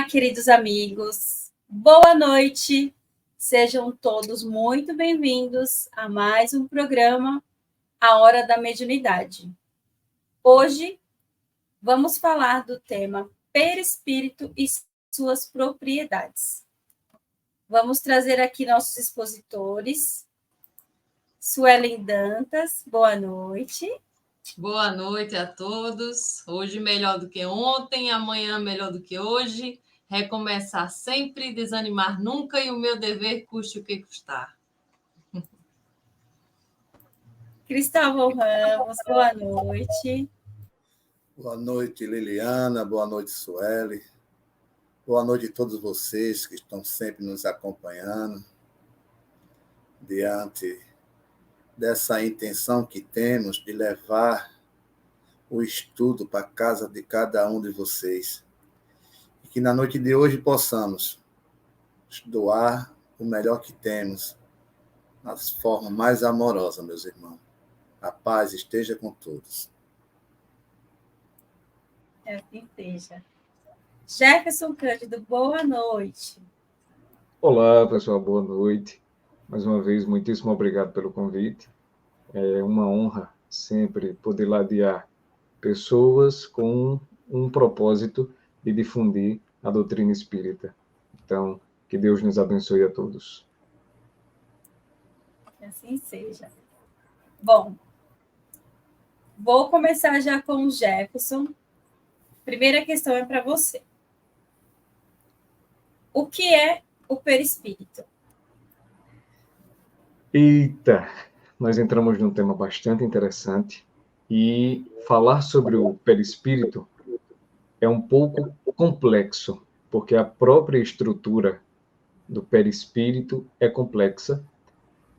queridos amigos, boa noite, sejam todos muito bem-vindos a mais um programa, A Hora da Mediunidade. Hoje vamos falar do tema Perispírito e suas propriedades. Vamos trazer aqui nossos expositores. Suelen Dantas, boa noite. Boa noite a todos. Hoje melhor do que ontem, amanhã melhor do que hoje. Recomeçar sempre, desanimar nunca e o meu dever custe o que custar. Cristóvão Ramos, boa noite. Boa noite, Liliana. Boa noite, Sueli. Boa noite a todos vocês que estão sempre nos acompanhando. Diante dessa intenção que temos de levar o estudo para a casa de cada um de vocês. E que na noite de hoje possamos doar o melhor que temos, nas formas mais amorosas, meus irmãos. A paz esteja com todos. Assim seja. Jefferson Cândido, boa noite. Olá, pessoal, boa noite. Mais uma vez, muitíssimo obrigado pelo convite. É uma honra sempre poder ladear pessoas com um propósito de difundir a doutrina espírita. Então, que Deus nos abençoe a todos. Que assim seja. Bom, vou começar já com o Jefferson. Primeira questão é para você. O que é o perispírito? Eita, nós entramos num tema bastante interessante e falar sobre o perispírito é um pouco complexo, porque a própria estrutura do perispírito é complexa.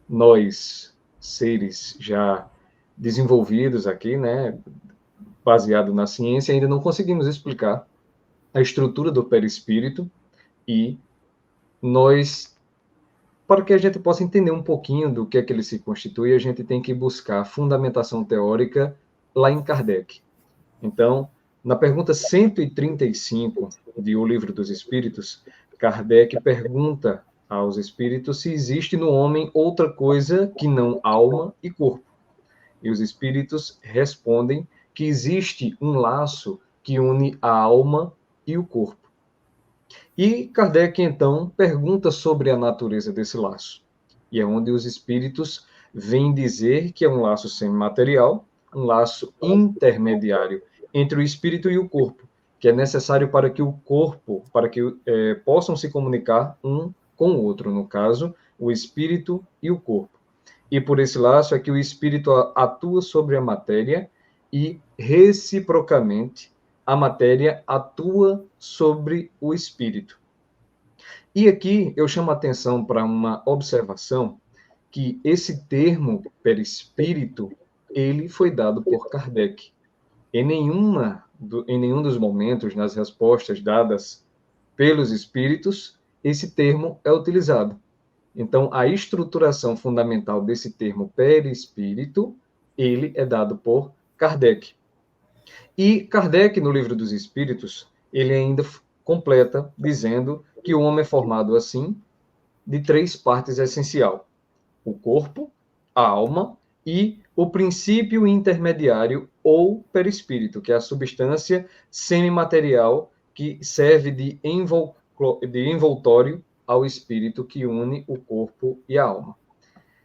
Nós, seres já desenvolvidos aqui, né, baseado na ciência, ainda não conseguimos explicar a estrutura do perispírito e nós, para que a gente possa entender um pouquinho do que é que ele se constitui, a gente tem que buscar a fundamentação teórica lá em Kardec. Então, na pergunta 135 de O Livro dos Espíritos, Kardec pergunta aos espíritos se existe no homem outra coisa que não alma e corpo. E os espíritos respondem que existe um laço que une a alma e o corpo. E Kardec, então, pergunta sobre a natureza desse laço. E é onde os espíritos vêm dizer que é um laço semimaterial, um laço intermediário entre o espírito e o corpo, que é necessário para que o corpo, para que possam se comunicar um com o outro, no caso, o espírito e o corpo. E por esse laço é que o espírito atua sobre a matéria e, reciprocamente, a matéria atua sobre o espírito. E aqui eu chamo a atenção para uma observação que esse termo perispírito, ele foi dado por Kardec. Em nenhum dos momentos, nas respostas dadas pelos espíritos, esse termo é utilizado. Então, a estruturação fundamental desse termo perispírito, ele é dado por Kardec. E Kardec, no Livro dos Espíritos, ele ainda completa dizendo que o homem é formado, assim, de 3 partes essenciais: o corpo, a alma e o princípio intermediário ou perispírito, que é a substância semimaterial que serve de envoltório ao espírito que une o corpo e a alma.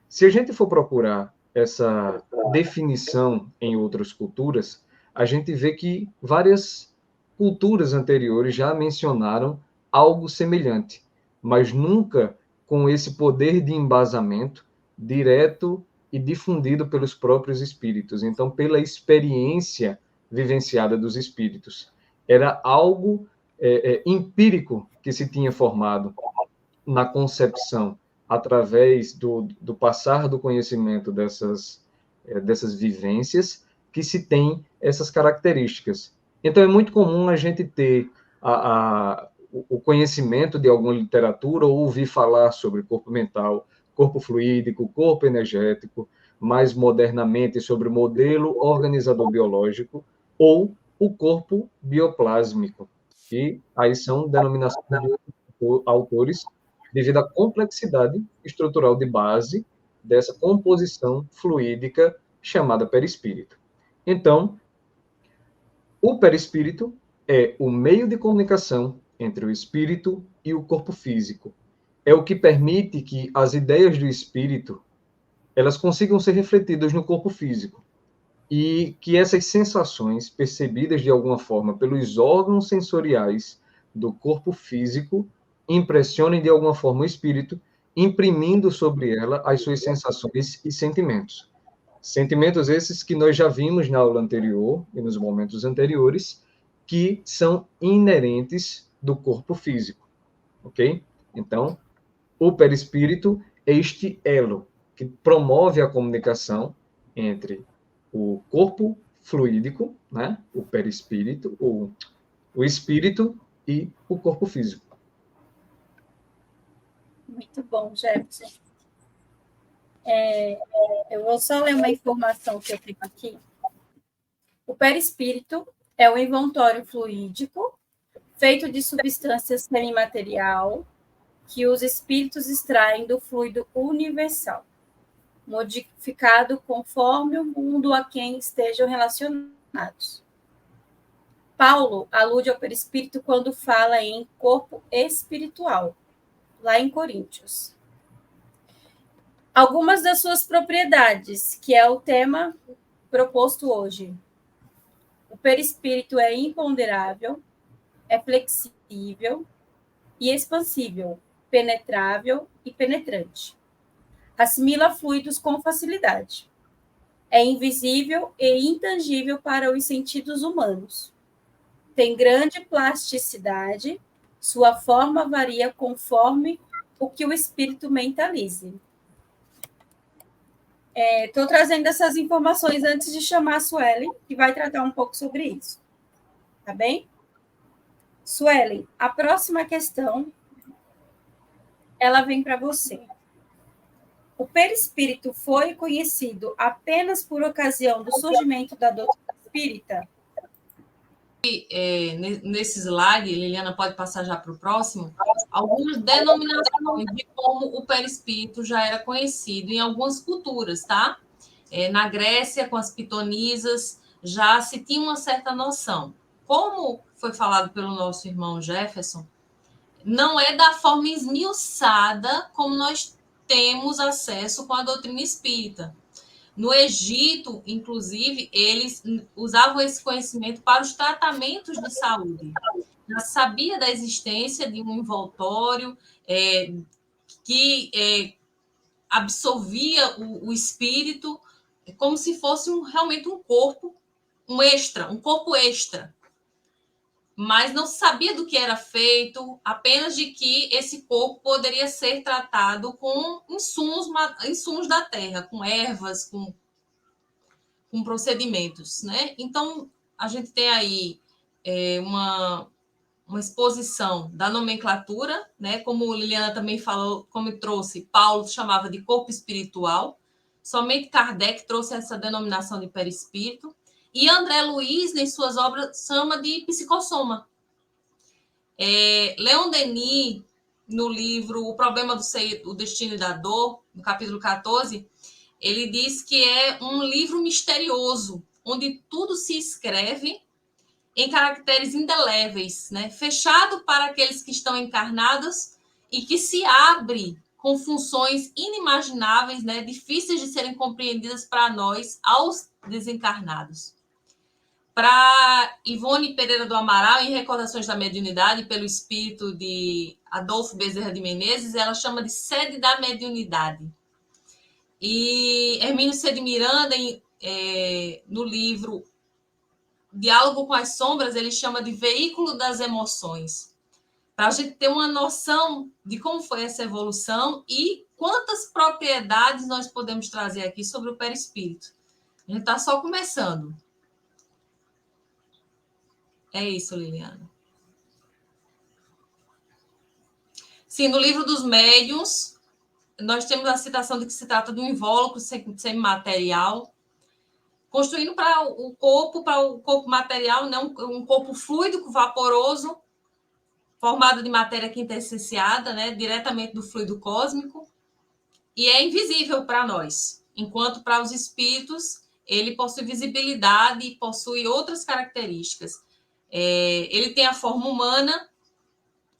Se a gente for procurar essa definição em outras culturas, a gente vê que várias culturas anteriores já mencionaram algo semelhante, mas nunca com esse poder de embasamento direto e difundido pelos próprios espíritos. Então, pela experiência vivenciada dos espíritos. Era algo empírico que se tinha formado na concepção, através do passar do conhecimento dessas vivências, que se tem essas características. Então, é muito comum a gente ter o conhecimento de alguma literatura ou ouvir falar sobre corpo mental, corpo fluídico, corpo energético, mais modernamente sobre o modelo organizador biológico ou o corpo bioplásmico. E aí são denominações de autores devido à complexidade estrutural de base dessa composição fluídica chamada perispírito. Então, o perispírito é o meio de comunicação entre o espírito e o corpo físico. É o que permite que as ideias do espírito elas consigam ser refletidas no corpo físico e que essas sensações percebidas de alguma forma pelos órgãos sensoriais do corpo físico impressionem de alguma forma o espírito, imprimindo sobre ela as suas sensações e sentimentos. Sentimentos esses que nós já vimos na aula anterior e nos momentos anteriores, que são inerentes do corpo físico, ok? Então, o perispírito é este elo que promove a comunicação entre o corpo fluídico, né, o perispírito, o espírito e o corpo físico. Muito bom, Jefferson. Eu vou só ler uma informação que eu tenho aqui. O perispírito é um envoltório fluídico feito de substância semimaterial que os espíritos extraem do fluido universal, modificado conforme o mundo a quem estejam relacionados. Paulo alude ao perispírito quando fala em corpo espiritual, lá em Coríntios. Algumas das suas propriedades, que é o tema proposto hoje. O perispírito é imponderável, é flexível e expansível, penetrável e penetrante. Assimila fluidos com facilidade. É invisível e intangível para os sentidos humanos. Tem grande plasticidade, sua forma varia conforme o que o espírito mentalize. Estou trazendo essas informações antes de chamar a Suelen, que vai tratar um pouco sobre isso. Tá bem? Suelen, a próxima questão, ela vem para você. O perispírito foi conhecido apenas por ocasião do surgimento da doutrina espírita? Nesse slide, Liliana pode passar já para o próximo, algumas denominações de como o perispírito já era conhecido em algumas culturas, tá? Na Grécia, com as pitonisas, já se tinha uma certa noção. Como foi falado pelo nosso irmão Jefferson, não é da forma esmiuçada como nós temos acesso com a doutrina espírita. No Egito, inclusive, eles usavam esse conhecimento para os tratamentos de saúde. Já sabia da existência de um envoltório que absorvia o espírito como se fosse realmente um corpo, um corpo extra. Mas não sabia do que era feito, apenas de que esse corpo poderia ser tratado com insumos da terra, com ervas, com procedimentos, né? Então, a gente tem aí uma exposição da nomenclatura, né? Como Liliana também falou, como trouxe, Paulo chamava de corpo espiritual, somente Kardec trouxe essa denominação de perispírito, e André Luiz, em suas obras, chama de psicossoma. Leon Denis, no livro O Problema do Ser, o Destino e da Dor, no capítulo 14, ele diz que é um livro misterioso, onde tudo se escreve em caracteres indeléveis, né? Fechado para aqueles que estão encarnados e que se abre com funções inimagináveis, né? Difíceis de serem compreendidas para nós, aos desencarnados. Para Ivone Pereira do Amaral, em Recordações da Mediunidade, pelo espírito de Adolfo Bezerra de Menezes, ela chama de sede da mediunidade. E Hermínio C. de Miranda, no livro Diálogo com as Sombras, ele chama de veículo das emoções. Para a gente ter uma noção de como foi essa evolução e quantas propriedades nós podemos trazer aqui sobre o perispírito. A gente está só começando. É isso, Liliana. Sim, no livro dos médiuns, nós temos a citação de que se trata de um invólucro semimaterial, construindo para o corpo material, né? Um corpo fluido, vaporoso, formado de matéria quintessenciada, né, diretamente do fluido cósmico, e é invisível para nós, enquanto para os espíritos ele possui visibilidade e possui outras características. Ele tem a forma humana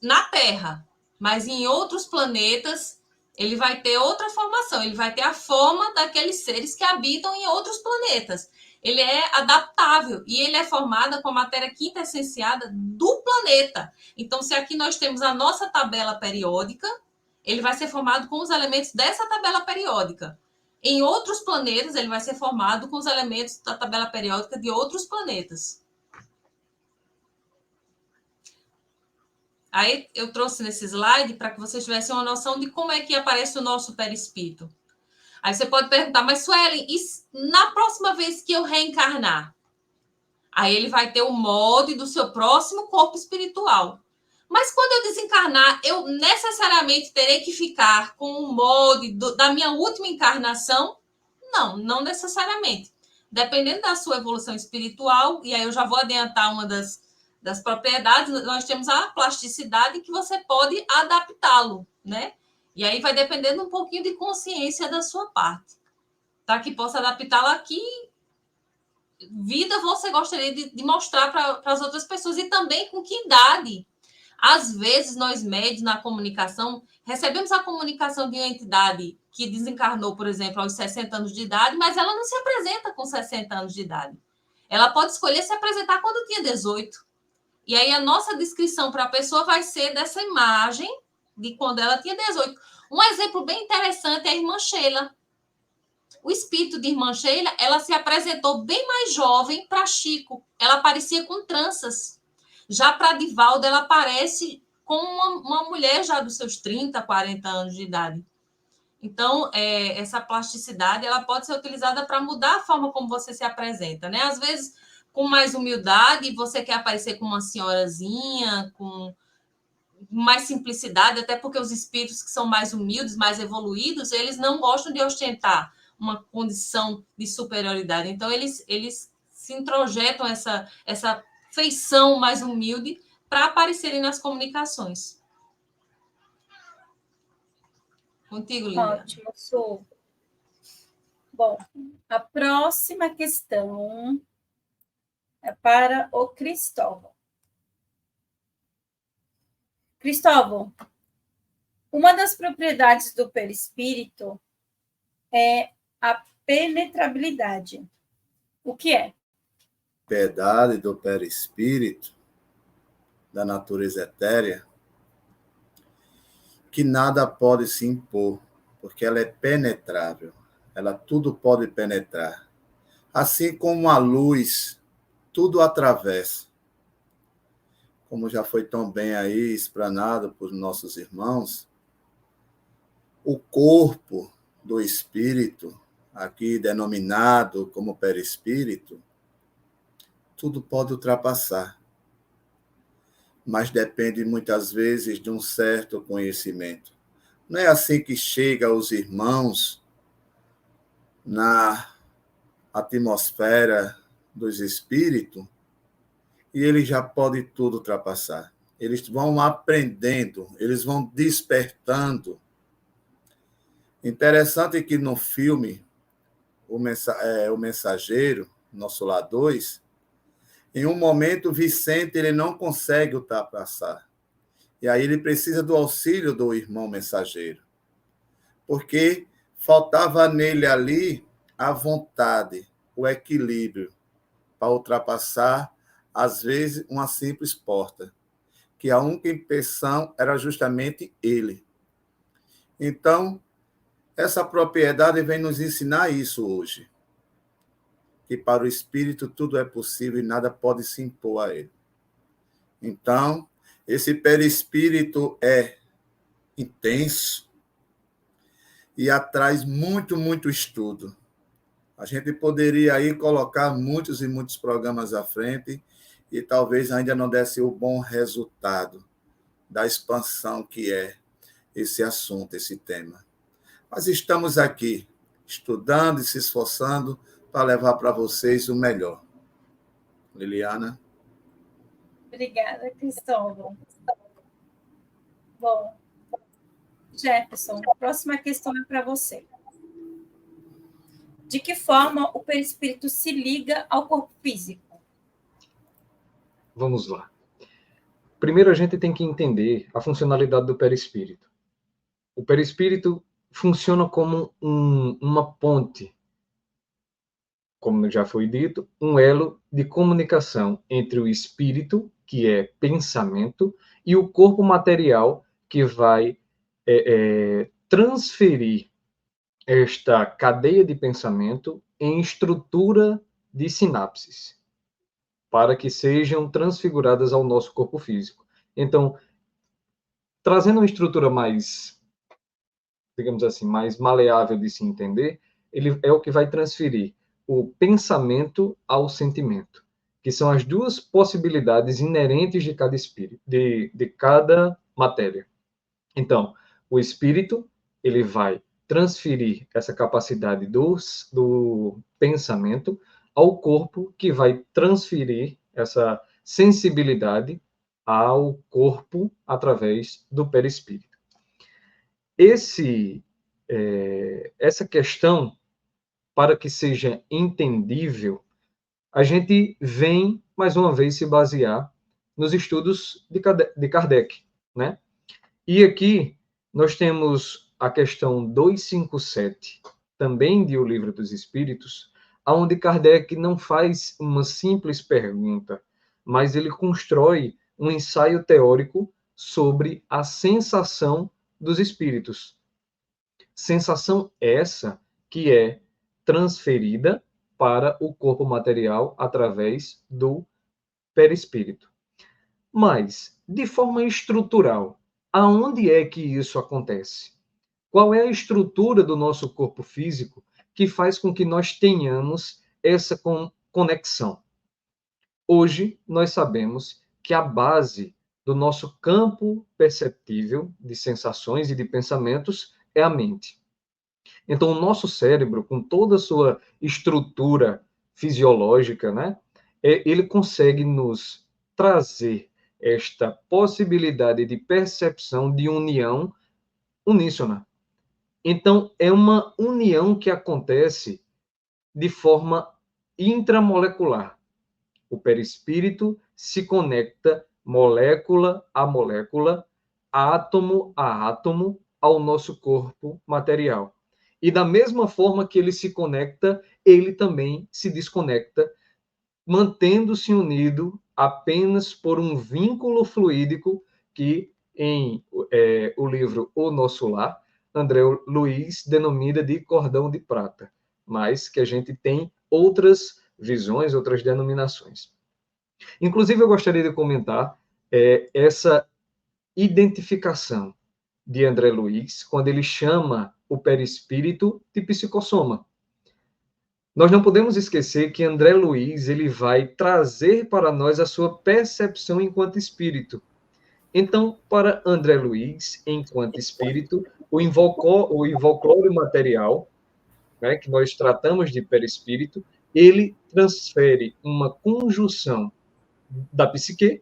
na Terra, mas em outros planetas ele vai ter outra formação, ele vai ter a forma daqueles seres que habitam em outros planetas. Ele é adaptável e ele é formado com a matéria quintessenciada do planeta. Então, se aqui nós temos a nossa tabela periódica, ele vai ser formado com os elementos dessa tabela periódica. Em outros planetas, ele vai ser formado com os elementos da tabela periódica de outros planetas. Aí eu trouxe nesse slide para que vocês tivessem uma noção de como é que aparece o nosso perispírito. Aí você pode perguntar, mas Suelen, e na próxima vez que eu reencarnar? Aí ele vai ter o molde do seu próximo corpo espiritual. Mas quando eu desencarnar, eu necessariamente terei que ficar com o molde da minha última encarnação? Não, não necessariamente. Dependendo da sua evolução espiritual, e aí eu já vou adiantar uma das propriedades, nós temos a plasticidade que você pode adaptá-lo, né? E aí vai dependendo um pouquinho de consciência da sua parte. Tá? Que possa adaptá-lo aqui. Vida você gostaria de mostrar para as outras pessoas e também com que idade. Às vezes, nós médios na comunicação, recebemos a comunicação de uma entidade que desencarnou, por exemplo, aos 60 anos de idade, mas ela não se apresenta com 60 anos de idade. Ela pode escolher se apresentar quando tinha 18. E aí a nossa descrição para a pessoa vai ser dessa imagem de quando ela tinha 18. Um exemplo bem interessante é a irmã Sheila. O espírito de irmã Sheila, ela se apresentou bem mais jovem para Chico. Ela aparecia com tranças. Já para Divaldo, ela aparece com uma mulher já dos seus 30, 40 anos de idade. Então, essa plasticidade ela pode ser utilizada para mudar a forma como você se apresenta, né? Às vezes, com mais humildade, você quer aparecer como uma senhorazinha, com mais simplicidade, até porque os espíritos que são mais humildes, mais evoluídos, eles não gostam de ostentar uma condição de superioridade. Então, eles se introjetam essa feição mais humilde para aparecerem nas comunicações. Contigo, Liliana. Ótimo, Su. Bom, a próxima questão é para o Cristóvão. Cristóvão, uma das propriedades do perispírito é a penetrabilidade. O que é? Propriedade do perispírito, da natureza etérea, que nada pode se impor, porque ela é penetrável. Ela tudo pode penetrar. Assim como a luz, tudo atravessa. Como já foi tão bem aí explanado por nossos irmãos, o corpo do espírito, aqui denominado como perispírito, tudo pode ultrapassar, mas depende muitas vezes de um certo conhecimento. Não é assim que chega aos irmãos na atmosfera dos espíritos e eles já podem tudo ultrapassar. Eles vão aprendendo, eles vão despertando. Interessante que no filme O Mensageiro, Nosso Lar 2, em um momento, Vicente ele não consegue ultrapassar. E aí ele precisa do auxílio do irmão mensageiro. Porque faltava nele ali a vontade, o equilíbrio, para ultrapassar, às vezes, uma simples porta. Que a única impressão era justamente ele. Então, essa propriedade vem nos ensinar isso hoje. Que para o espírito tudo é possível e nada pode se impor a ele. Então, esse perispírito é intenso e atrai muito, muito estudo. A gente poderia aí colocar muitos e muitos programas à frente e talvez ainda não desse o bom resultado da expansão que é esse assunto, esse tema. Mas estamos aqui, estudando e se esforçando para levar para vocês o melhor. Liliana? Obrigada, Cristóvão. Bom, Jefferson, a próxima questão é para você. De que forma o perispírito se liga ao corpo físico? Vamos lá. Primeiro, a gente tem que entender a funcionalidade do perispírito. O perispírito funciona como uma ponte, como já foi dito, um elo de comunicação entre o espírito, que é pensamento, e o corpo material, que vai transferir esta cadeia de pensamento em estrutura de sinapses, para que sejam transfiguradas ao nosso corpo físico. Então, trazendo uma estrutura mais, digamos assim, mais maleável de se entender, ele é o que vai transferir o pensamento ao sentimento, que são as duas possibilidades inerentes de cada espírito, de cada matéria. Então, o espírito, ele vai transferir essa capacidade do pensamento ao corpo, que vai transferir essa sensibilidade ao corpo através do perispírito. Essa questão, para que seja entendível, a gente vem, mais uma vez, se basear nos estudos de Kardec, né? E aqui nós temos a questão 257, também de O Livro dos Espíritos, onde Kardec não faz uma simples pergunta, mas ele constrói um ensaio teórico sobre a sensação dos espíritos. Sensação essa que é transferida para o corpo material através do perispírito. Mas, de forma estrutural, aonde é que isso acontece? Qual é a estrutura do nosso corpo físico que faz com que nós tenhamos essa conexão? Hoje, nós sabemos que a base do nosso campo perceptível de sensações e de pensamentos é a mente. Então, o nosso cérebro, com toda a sua estrutura fisiológica, né, ele consegue nos trazer esta possibilidade de percepção de união uníssona. Então, é uma união que acontece de forma intramolecular. O perispírito se conecta molécula a molécula, átomo a átomo, ao nosso corpo material. E da mesma forma que ele se conecta, ele também se desconecta, mantendo-se unido apenas por um vínculo fluídico que, em o livro O Nosso Lar, André Luiz denomina de cordão de prata, mas que a gente tem outras visões, outras denominações. Inclusive, eu gostaria de comentar essa identificação de André Luiz, quando ele chama o perispírito de psicossoma. Nós não podemos esquecer que André Luiz ele vai trazer para nós a sua percepção enquanto espírito. Então, para André Luiz, enquanto espírito, o invocório material, né, que nós tratamos de perispírito, ele transfere uma conjunção da psique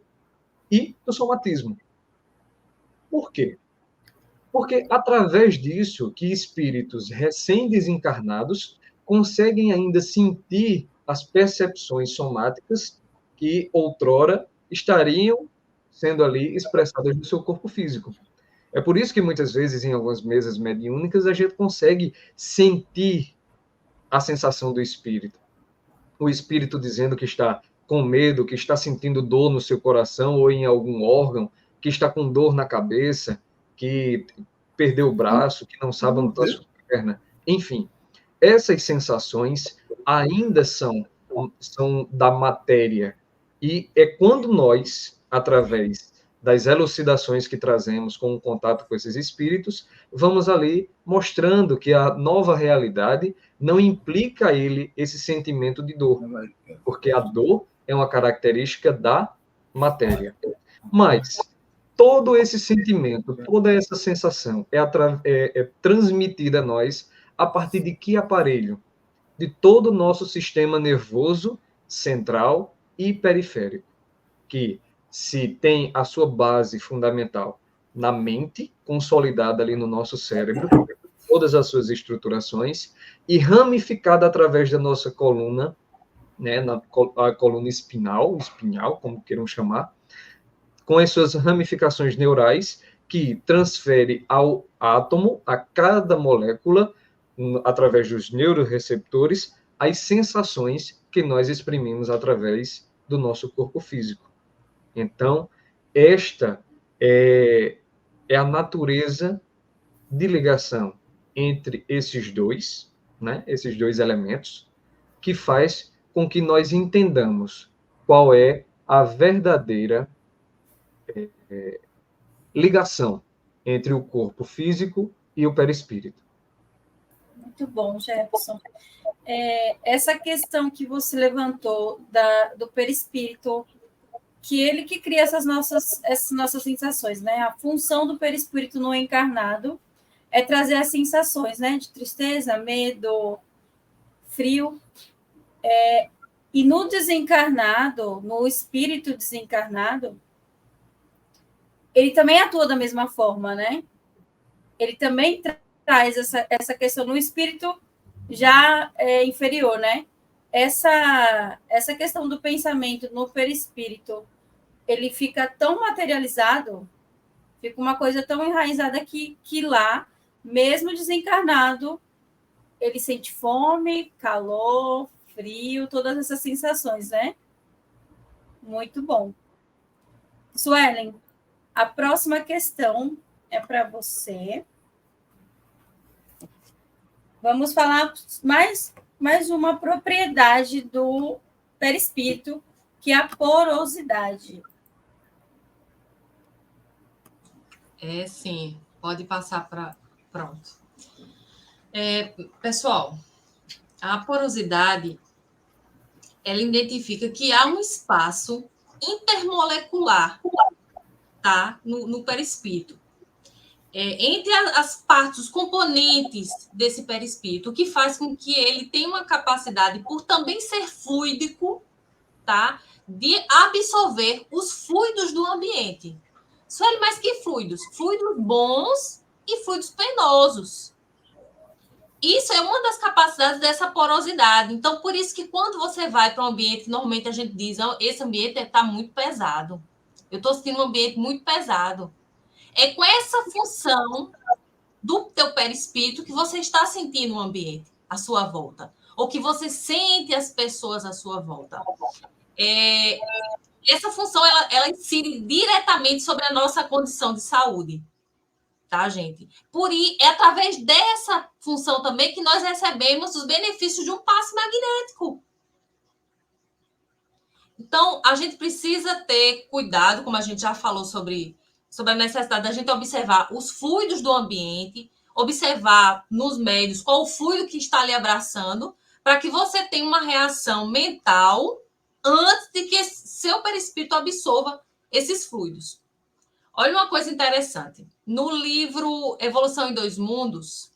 e do somatismo. Por quê? Porque através disso que espíritos recém-desencarnados conseguem ainda sentir as percepções somáticas que outrora estariam sendo ali expressadas no seu corpo físico. É por isso que muitas vezes em algumas mesas mediúnicas a gente consegue sentir a sensação do espírito. O espírito dizendo que está com medo, que está sentindo dor no seu coração ou em algum órgão, que está com dor na cabeça, que perdeu o braço, que não sabe onde está a sua perna. Enfim, essas sensações ainda são da matéria. E é quando nós, através das elucidações que trazemos com o contato com esses espíritos, vamos ali mostrando que a nova realidade não implica a ele esse sentimento de dor, porque a dor é uma característica da matéria. Mas todo esse sentimento, toda essa sensação é transmitida a nós a partir de que aparelho? De todo o nosso sistema nervoso central e periférico, que se tem a sua base fundamental na mente, consolidada ali no nosso cérebro, todas as suas estruturações, e ramificada através da nossa coluna, né, a coluna espinhal, como queiram chamar, com as suas ramificações neurais, que transfere ao átomo, a cada molécula, através dos neuroreceptores, as sensações que nós exprimimos através do nosso corpo físico. Então, esta é a natureza de ligação entre esses dois, né, esses dois elementos, que faz com que nós entendamos qual é a verdadeira ligação entre o corpo físico e o perispírito. Muito bom, Jefferson. Essa questão que você levantou do perispírito, que ele que cria essas nossas sensações, né? A função do perispírito no encarnado é trazer as sensações, né? De tristeza, medo, frio. E no desencarnado, no espírito desencarnado, ele também atua da mesma forma, né? Ele também traz essa questão no espírito já inferior, né? Essa questão do pensamento no perispírito, ele fica tão materializado, fica uma coisa tão enraizada que lá, mesmo desencarnado, ele sente fome, calor, frio, todas essas sensações, né? Muito bom. Suelen, a próxima questão é para você. Vamos falar mais uma propriedade do perispírito, que é a porosidade. Sim. Pode passar para... Pronto. Pessoal, a porosidade, ela identifica que há um espaço intermolecular, tá? No perispírito. Entre as partes, os componentes desse perispírito, o que faz com que ele tenha uma capacidade, por também ser fluídico, tá? De absorver os fluidos do ambiente. Só ele mais que fluidos bons e fluidos penosos. Isso é uma das capacidades dessa porosidade. Então, por isso que quando você vai para um ambiente, normalmente a gente diz, esse ambiente está muito pesado. Eu estou sentindo um ambiente muito pesado. É com essa função do teu perispírito que você está sentindo o ambiente à sua volta. Ou que você sente as pessoas à sua volta. Essa função, ela incide diretamente sobre a nossa condição de saúde. Tá, gente? É através dessa função também que nós recebemos os benefícios de um passe magnético. Então, a gente precisa ter cuidado, como a gente já falou sobre a necessidade da gente observar os fluidos do ambiente, observar nos médios qual o fluido que está lhe abraçando, para que você tenha uma reação mental antes de que seu perispírito absorva esses fluidos. Olha uma coisa interessante. No livro Evolução em Dois Mundos,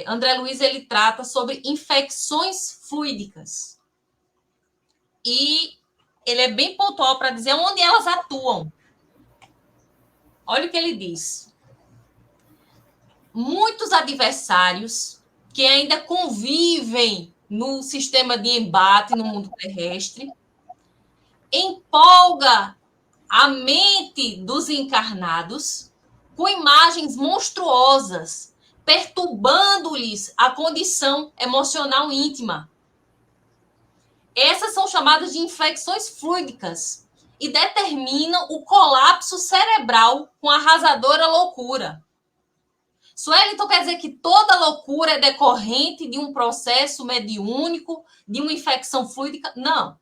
André Luiz ele trata sobre infecções fluídicas. E ele é bem pontual para dizer onde elas atuam. Olha o que ele diz. Muitos adversários que ainda convivem no sistema de embate no mundo terrestre empolga a mente dos encarnados com imagens monstruosas, perturbando-lhes a condição emocional íntima. Essas são chamadas de infecções fluídicas e determinam o colapso cerebral com arrasadora loucura. Sueli, então quer dizer que toda loucura é decorrente de um processo mediúnico, de uma infecção fluídica? Não.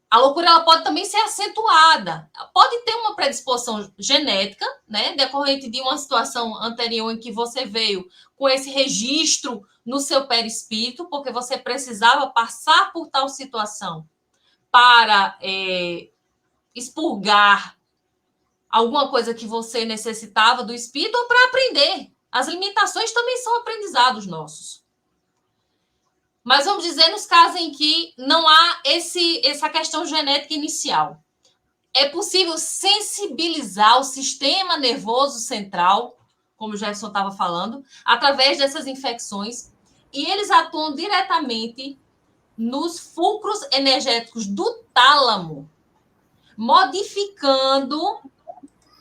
A loucura ela pode também ser acentuada. Pode ter uma predisposição genética, né, decorrente de uma situação anterior em que você veio com esse registro no seu perispírito, porque você precisava passar por tal situação para expurgar alguma coisa que você necessitava do espírito ou para aprender. As limitações também são aprendizados nossos. Mas vamos dizer nos casos em que não há essa questão genética inicial. é possível sensibilizar o sistema nervoso central, como o Jefferson estava falando, através dessas infecções, e eles atuam diretamente nos fulcros energéticos do tálamo, modificando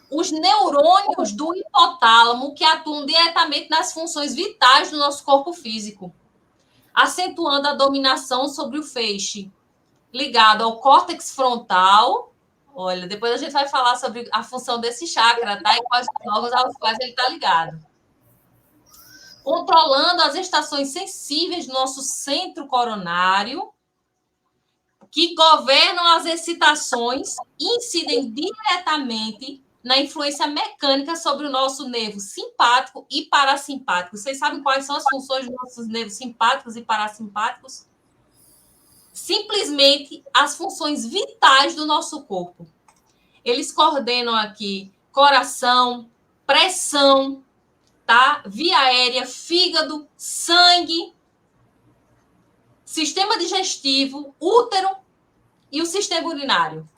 os neurônios do hipotálamo que atuam diretamente nas funções vitais do nosso corpo físico, acentuando a dominação sobre o feixe ligado ao córtex frontal. Olha, depois a gente vai falar sobre a função desse chakra, tá? E quais os órgãos aos quais ele está ligado. Controlando as estações sensíveis do nosso centro coronário, que governam as excitações e incidem diretamente na influência mecânica sobre o nosso nervo simpático e parasimpático. Vocês sabem quais são as funções dos nossos nervos simpáticos e parasimpáticos? Simplesmente as funções vitais do nosso corpo. Eles coordenam aqui coração, pressão, tá? Via aérea, fígado, sangue, sistema digestivo, útero e o sistema urinário.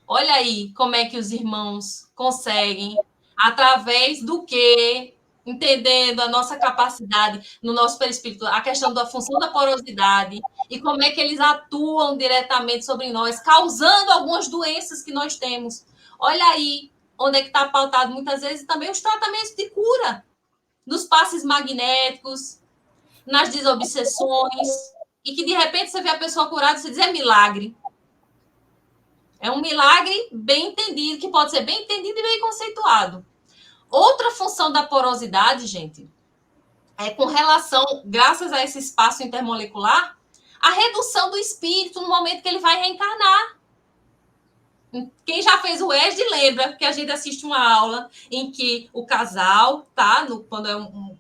Olha aí como é que os irmãos conseguem, através do quê? Entendendo a nossa capacidade no nosso perispírito, a questão da função da porosidade e como é que eles atuam diretamente sobre nós, causando algumas doenças que nós temos. Olha aí onde é que está pautado muitas vezes também os tratamentos de cura, nos passes magnéticos, nas desobsessões, e que de repente você vê a pessoa curada e você diz, é milagre. É um milagre bem entendido, que pode ser bem entendido e bem conceituado. Outra função da porosidade, gente, é com relação, graças a esse espaço intermolecular, a redução do espírito no momento que ele vai reencarnar. Quem já fez o ESD lembra que a gente assiste uma aula em que o casal, tá? Quando é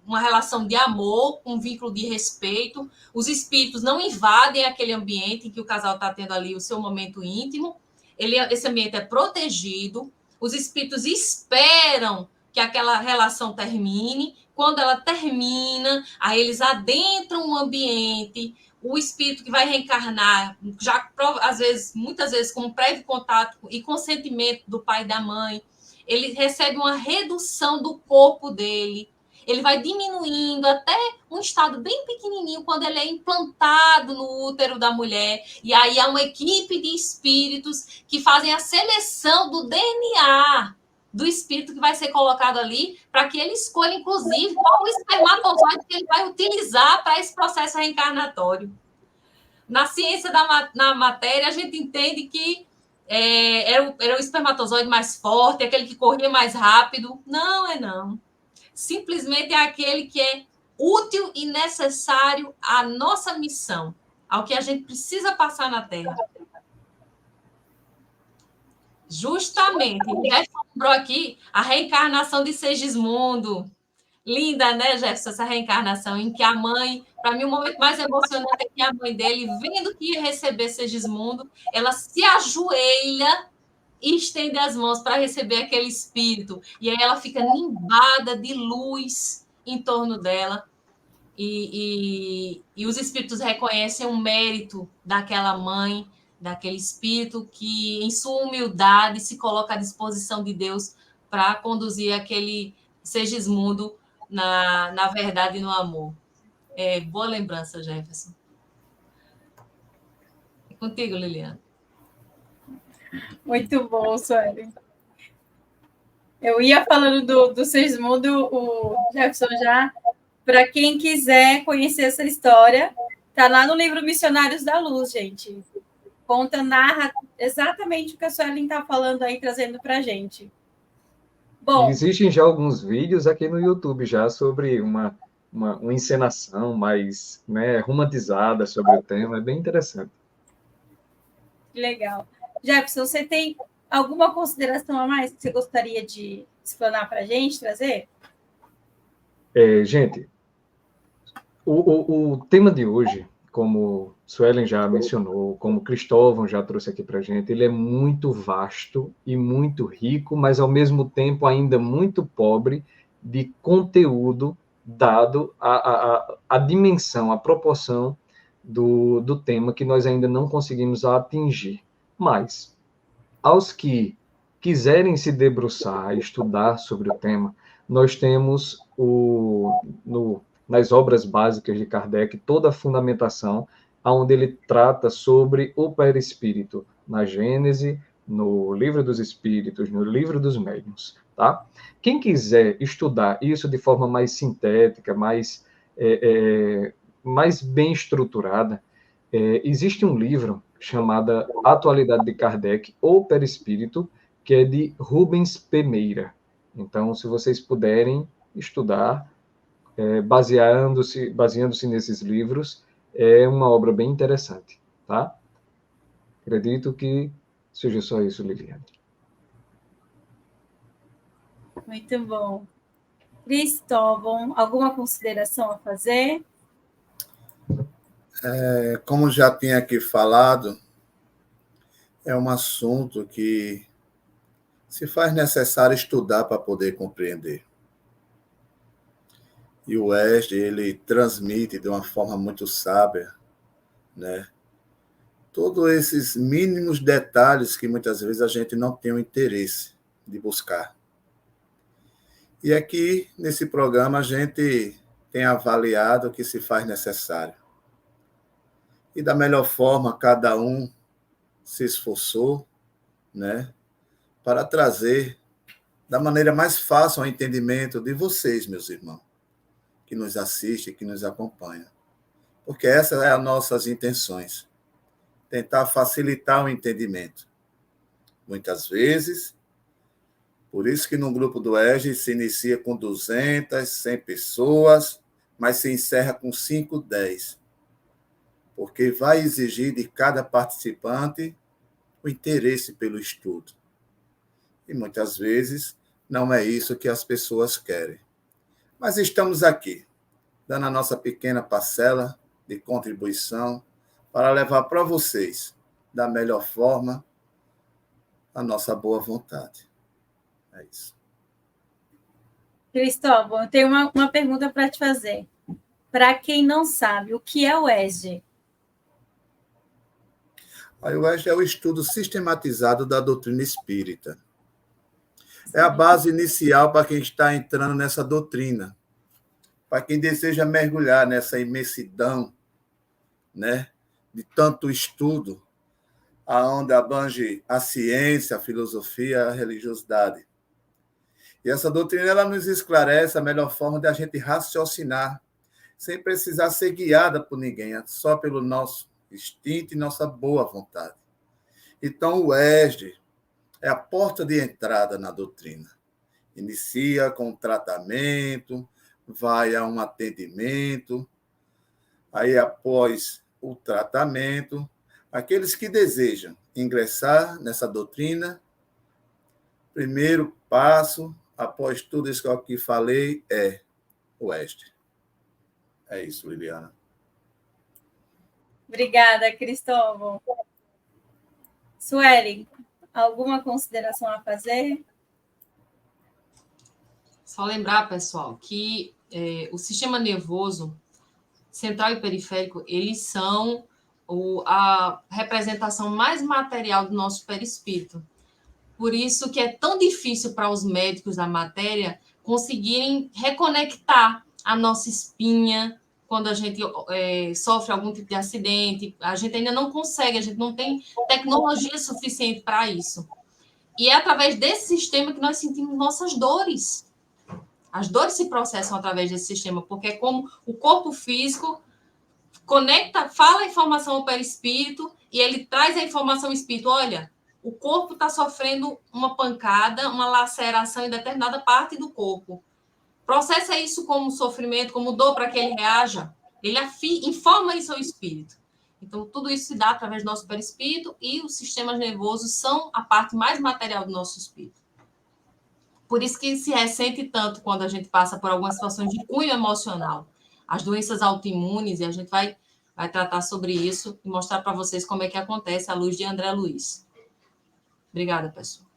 uma relação de amor, um vínculo de respeito, os espíritos não invadem aquele ambiente em que o casal está tendo ali o seu momento íntimo. Esse ambiente é protegido, os espíritos esperam que aquela relação termine. Quando ela termina, aí eles adentram o ambiente. O espírito que vai reencarnar, já às vezes, muitas vezes, com um prévio contato e consentimento do pai e da mãe, ele recebe uma redução do corpo dele. Ele vai diminuindo até um estado bem pequenininho quando ele é implantado no útero da mulher. E aí há uma equipe de espíritos que fazem a seleção do DNA do espírito que vai ser colocado ali, para que ele escolha, inclusive, qual o espermatozoide que ele vai utilizar para esse processo reencarnatório. Na ciência na matéria, a gente entende que era o espermatozoide mais forte, aquele que corria mais rápido. Não é não. Simplesmente é aquele que é útil e necessário à nossa missão, ao que a gente precisa passar na Terra. Justamente, Jefferson lembrou aqui a reencarnação de Segismundo. Linda, né, Jefferson, essa reencarnação, em que a mãe, para mim, o momento mais emocionante é que a mãe dele, vendo que ia receber Segismundo, ela se ajoelha e estende as mãos para receber aquele espírito. E aí ela fica nimbada de luz em torno dela. E os espíritos reconhecem o mérito daquela mãe, daquele espírito que, em sua humildade, se coloca à disposição de Deus para conduzir aquele Segismundo na verdade e no amor. Boa lembrança, Jefferson. É contigo, Liliana. Muito bom, Sueli. Eu ia falando do Segismundo, o Jefferson já, para quem quiser conhecer essa história, tá lá no livro Missionários da Luz, gente. Narra exatamente o que a Suelen está falando aí, trazendo para a gente. Bom, existem já alguns vídeos aqui no YouTube já sobre uma encenação mais, né, romantizada sobre o tema, é bem interessante. Legal. Jefferson, você tem alguma consideração a mais que você gostaria de explanar para a gente, trazer? Gente, o tema de hoje, como Suelen já mencionou, como Cristóvão já trouxe aqui para a gente, ele é muito vasto e muito rico, mas ao mesmo tempo ainda muito pobre de conteúdo, dado a dimensão, a proporção do tema que nós ainda não conseguimos atingir. Mas, aos que quiserem se debruçar, estudar sobre o tema, nós temos nas obras básicas de Kardec toda a fundamentação, onde ele trata sobre o perispírito, na Gênese, no Livro dos Espíritos, no Livro dos Médiuns, tá? Quem quiser estudar isso de forma mais sintética, mais bem estruturada, existe um livro chamado Atualidade de Kardec ou Perispírito, que é de Rubens P. Meira. Então, se vocês puderem estudar, baseando-se nesses livros, é uma obra bem interessante, tá? Acredito que seja só isso, Liliane. Muito bom. Cristóvão, alguma consideração a fazer? Como já tinha aqui falado, é um assunto que se faz necessário estudar para poder compreender. E o Wesley, ele transmite de uma forma muito sábia, né? Todos esses mínimos detalhes que muitas vezes a gente não tem o interesse de buscar. E aqui, nesse programa, a gente tem avaliado o que se faz necessário. E da melhor forma, cada um se esforçou, né, para trazer da maneira mais fácil ao entendimento de vocês, meus irmãos, que nos assistem, que nos acompanham. Porque essas são as nossas intenções. Tentar facilitar o entendimento. Muitas vezes, por isso que no grupo do EGE se inicia com 200, 100 pessoas, mas se encerra com 5, 10. Porque vai exigir de cada participante o interesse pelo estudo. E muitas vezes não é isso que as pessoas querem. Mas estamos aqui, dando a nossa pequena parcela de contribuição para levar para vocês, da melhor forma, a nossa boa vontade. É isso. Cristóvão, eu tenho uma pergunta para te fazer. Para quem não sabe, o que é o ESG? O ESG é o estudo sistematizado da doutrina espírita. É a base inicial para quem está entrando nessa doutrina, para quem deseja mergulhar nessa imensidão, né, de tanto estudo, aonde abrange a ciência, a filosofia, a religiosidade. E essa doutrina ela nos esclarece a melhor forma de a gente raciocinar, sem precisar ser guiada por ninguém, só pelo nosso instinto e nossa boa vontade. Então, o ESG é a porta de entrada na doutrina. Inicia com um tratamento, vai a um atendimento, aí após o tratamento, aqueles que desejam ingressar nessa doutrina, primeiro passo, após tudo isso que eu aqui falei, é o ESG. É isso, Liliana. Obrigada, Cristóvão. Sueli, alguma consideração a fazer? Só lembrar, pessoal, que o sistema nervoso central e periférico, eles são a representação mais material do nosso perispírito. Por isso que é tão difícil para os médicos da matéria conseguirem reconectar a nossa espinha quando a gente sofre algum tipo de acidente. A gente ainda não consegue, a gente não tem tecnologia suficiente para isso. E é através desse sistema que nós sentimos nossas dores. As dores se processam através desse sistema, porque é como o corpo físico conecta, fala a informação ao perispírito e ele traz a informação ao espírito. Olha, o corpo está sofrendo uma pancada, uma laceração em determinada parte do corpo. Processa isso como sofrimento, como dor para que ele reaja. Ele informa isso ao espírito. Então, tudo isso se dá através do nosso perispírito e os sistemas nervosos são a parte mais material do nosso espírito. Por isso que se ressente tanto quando a gente passa por algumas situações de cunho emocional. As doenças autoimunes, e a gente vai tratar sobre isso e mostrar para vocês como é que acontece à luz de André Luiz. Obrigada, pessoal.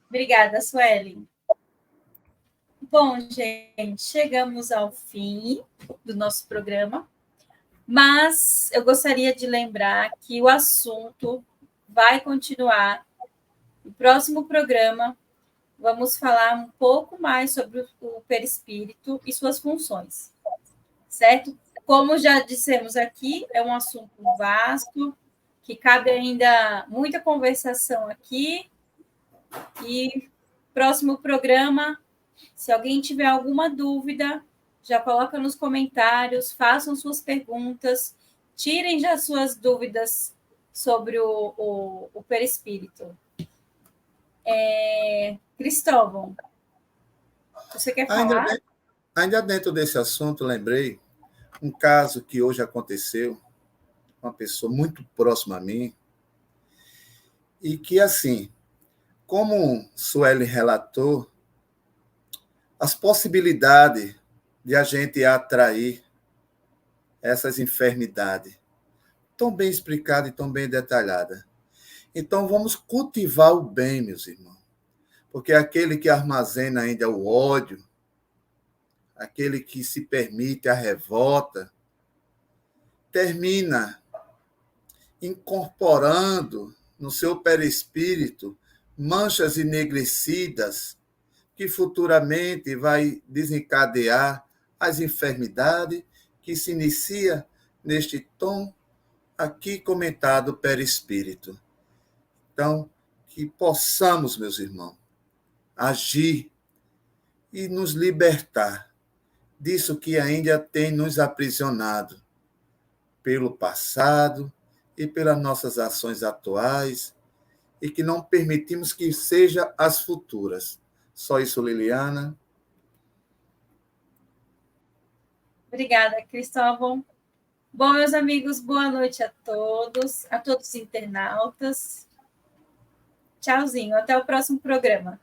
Obrigada, Sueli. Bom, gente, chegamos ao fim do nosso programa. Mas eu gostaria de lembrar que o assunto vai continuar. No próximo programa, vamos falar um pouco mais sobre o perispírito e suas funções, certo? Como já dissemos aqui, é um assunto vasto, que cabe ainda muita conversação aqui. E próximo programa, se alguém tiver alguma dúvida, já coloca nos comentários, façam suas perguntas, tirem já suas dúvidas sobre o perispírito. Cristóvão, você quer falar? Ainda dentro desse assunto, lembrei um caso que hoje aconteceu, uma pessoa muito próxima a mim, e que, assim, como Sueli relatou, as possibilidades de a gente atrair essas enfermidades, tão bem explicada e tão bem detalhada. Então, vamos cultivar o bem, meus irmãos, porque aquele que armazena ainda o ódio, aquele que se permite a revolta, termina incorporando no seu perispírito manchas enegrecidas que futuramente vai desencadear as enfermidades que se inicia neste tom aqui comentado perispírito. Então, que possamos, meus irmãos, agir e nos libertar disso que ainda tem nos aprisionado pelo passado e pelas nossas ações atuais e que não permitimos que seja as futuras. Só isso, Liliana. Obrigada, Cristóvão. Bom, meus amigos, boa noite a todos os internautas. Tchauzinho, até o próximo programa.